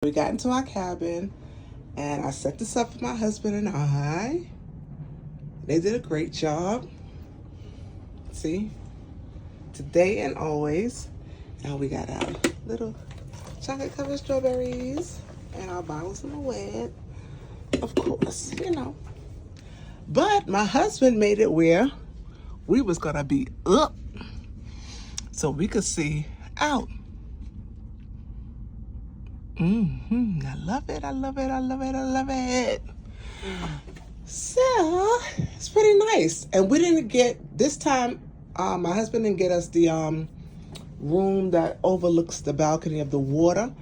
we got into our cabin, and I set this up for my husband and I. They did a great job. See? Today and always. Now we got our little chocolate covered strawberries and our bottles of wet. Of course, you know. But my husband made it where we was gonna be up so we could see out. I love it, I love it, I love it, I love it. So, it's pretty nice. And we didn't get, this time, my husband didn't get us the room that overlooks the balcony of the water.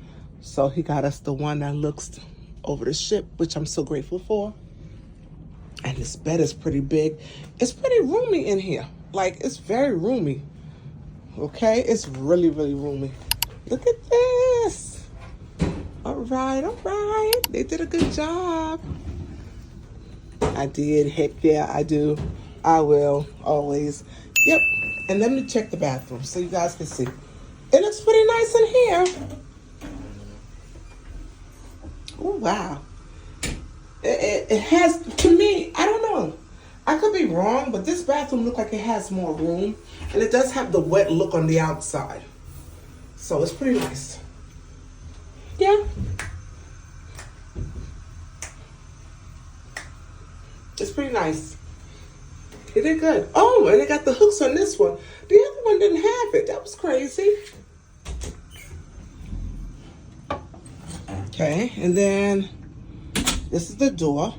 So he got us the one that looks over the ship, which I'm so grateful for. And this bed is pretty big. It's pretty roomy in here. Like, it's very roomy. Okay? It's really, really roomy. Look at this. All right, all right. They did a good job. I did. Heck yeah, I do. I will. Always. Yep. And let me check the bathroom so you guys can see. It looks pretty nice in here. Oh, wow. It has, to me, I don't know. I could be wrong, but this bathroom looks like it has more room. And it does have the wet look on the outside. So it's pretty nice. Yeah. It's pretty nice. They did good. Oh, and they got the hooks on this one. The other one didn't have it. That was crazy. Okay, and then this is the door.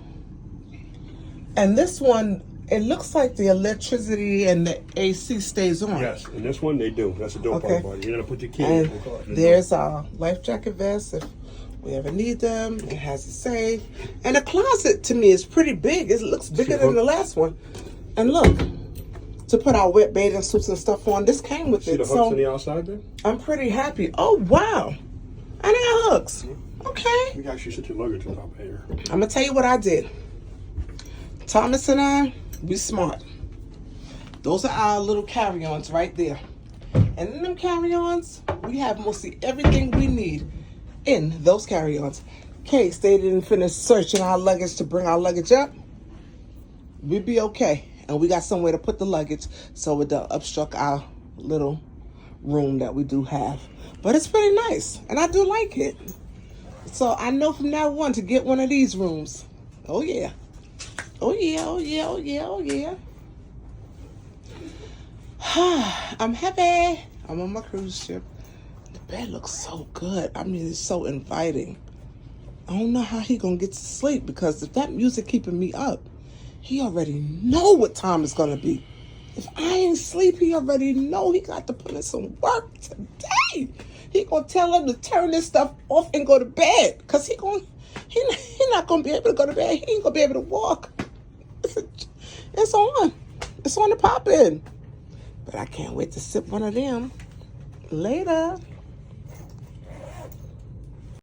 And this one, it looks like the electricity and the AC stays on. Yes, and this one they do. That's the door Okay. part. You're gonna put your key And in the car. there's our life jacket vest if we ever need them. It has a safe. And the closet to me is pretty big. It looks bigger than the last one. And look, to put our wet bathing suits and stuff on, this came with See it. the hooks So on the outside there? I'm pretty happy. Oh, wow. And they got hooks. Okay. You guys should sit your luggage on top of here. I'm going to tell you what I did. Thomas and I, we smart. Those are our little carry-ons right there. And in them carry-ons, we have mostly everything we need in those carry-ons. In case they didn't finish searching our luggage to bring our luggage up, we'd be okay. And we got somewhere to put the luggage so it don't obstruct our little room that we do have. But it's pretty nice, and I do like it. So I know from now on to get one of these rooms. Oh yeah. Oh yeah, oh yeah, oh yeah, oh yeah. I'm happy. I'm on my cruise ship. The bed looks so good. I mean, it's so inviting. I don't know how he gonna get to sleep because if that music keeping me up, he already know what time it's gonna be. If I ain't sleep, he already know he got to put in some work today. He gonna tell him to turn this stuff off and go to bed, cause he not gonna be able to go to bed. He ain't gonna be able to walk. It's on. It's on the pop in. But I can't wait to sip one of them later.